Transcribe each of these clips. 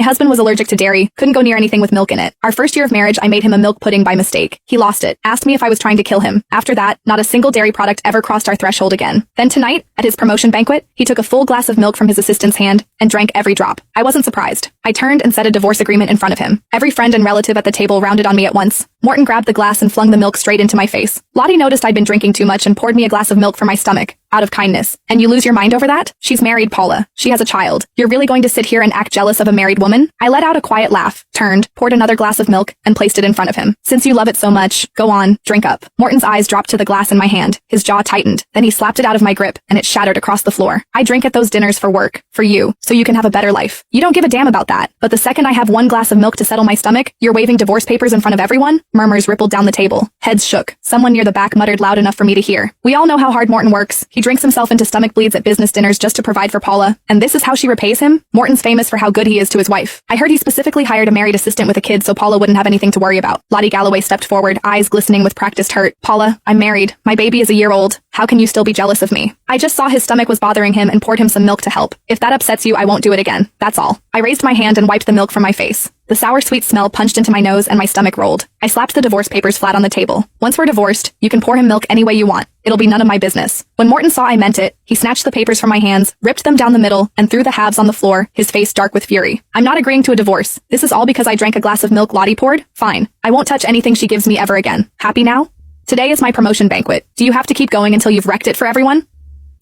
My husband was allergic to dairy, couldn't go near anything with milk in it. Our first year of marriage, I made him a milk pudding by mistake. He lost it, asked me if I was trying to kill him. After that, not a single dairy product ever crossed our threshold again. Then tonight, at his promotion banquet, he took a full glass of milk from his assistant's hand and drank every drop. I wasn't surprised. I turned and said a divorce agreement in front of him. Every friend and relative at the table rounded on me at once. Morton grabbed the glass and flung the milk straight into my face. Lottie noticed I'd been drinking too much and poured me a glass of milk for my stomach, out of kindness. And you lose your mind over that? She's married, Paula. She has a child. You're really going to sit here and act jealous of a married woman? I let out a quiet laugh, turned, poured another glass of milk, and placed it in front of him. Since you love it so much, go on, drink up. Morton's eyes dropped to the glass in my hand. His jaw tightened. Then he slapped it out of my grip, and it shattered across the floor. I drink at those dinners for work, for you, so you can have a better life. You don't give a damn about that. But the second I have one glass of milk to settle my stomach, you're waving divorce papers in front of everyone? Murmurs rippled down the table. Heads shook. Someone near the back muttered loud enough for me to hear. We all know how hard Morton works. He drinks himself into stomach bleeds at business dinners just to provide for Paula, and this is how she repays him? Morton's famous for how good he is to his wife. I heard he specifically hired a married assistant with a kid so Paula wouldn't have anything to worry about. Lottie Galloway stepped forward, eyes glistening with practiced hurt. Paula, I'm married. My baby is a year old. How can you still be jealous of me? I just saw his stomach was bothering him and poured him some milk to help. If that upsets you, I won't do it again. That's all. I raised my hand and wiped the milk from my face. The sour sweet smell punched into my nose and my stomach rolled. I slapped the divorce papers flat on the table. Once we're divorced, you can pour him milk any way you want. It'll be none of my business. When Morton saw I meant it, he snatched the papers from my hands, ripped them down the middle, and threw the halves on the floor, his face dark with fury. I'm not agreeing to a divorce. This is all because I drank a glass of milk Lottie poured? Fine. I won't touch anything she gives me ever again. Happy now? Today is my promotion banquet. Do you have to keep going until you've wrecked it for everyone?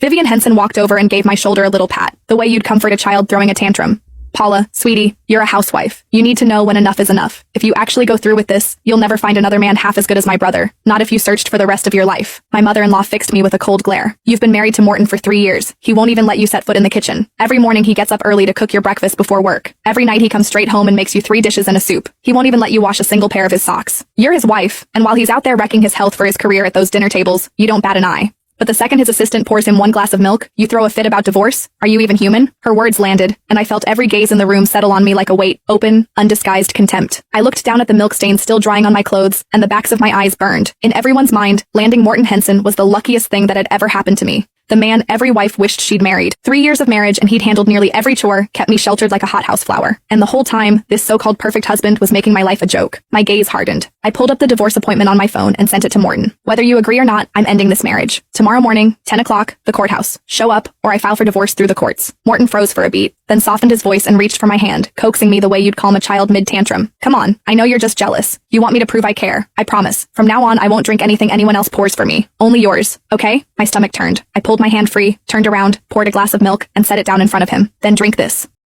Vivian Henson walked over and gave my shoulder a little pat, the way you'd comfort a child throwing a tantrum. Paula, sweetie, you're a housewife. You need to know when enough is enough. If you actually go through with this, you'll never find another man half as good as my brother. Not if you searched for the rest of your life. My mother-in-law fixed me with a cold glare. You've been married to Morton for 3 years. He won't even let you set foot in the kitchen. Every morning he gets up early to cook your breakfast before work. Every night he comes straight home and makes you 3 dishes and a soup. He won't even let you wash a single pair of his socks. You're his wife, and while he's out there wrecking his health for his career at those dinner tables, you don't bat an eye. But the second his assistant pours him 1 glass of milk, you throw a fit about divorce? Are you even human? Her words landed, and I felt every gaze in the room settle on me like a weight, open, undisguised contempt. I looked down at the milk stains still drying on my clothes, and the backs of my eyes burned. In everyone's mind, landing Morton Henson was the luckiest thing that had ever happened to me. The man every wife wished she'd married. 3 years of marriage and he'd handled nearly every chore, kept me sheltered like a hothouse flower. And the whole time, this so-called perfect husband was making my life a joke. My gaze hardened. I pulled up the divorce appointment on my phone and sent it to Morton. Whether you agree or not, I'm ending this marriage. Tomorrow morning, 10 o'clock, the courthouse. Show up, or I file for divorce through the courts. Morton froze for a beat, then softened his voice and reached for my hand, coaxing me the way you'd calm a child mid-tantrum. Come on, I know you're just jealous. You want me to prove I care. I promise. From now on, I won't drink anything anyone else pours for me. Only yours. Okay? My stomach turned. I pulled my hand free, turned around, poured a glass of milk, and set it down in front of him. Then drink this.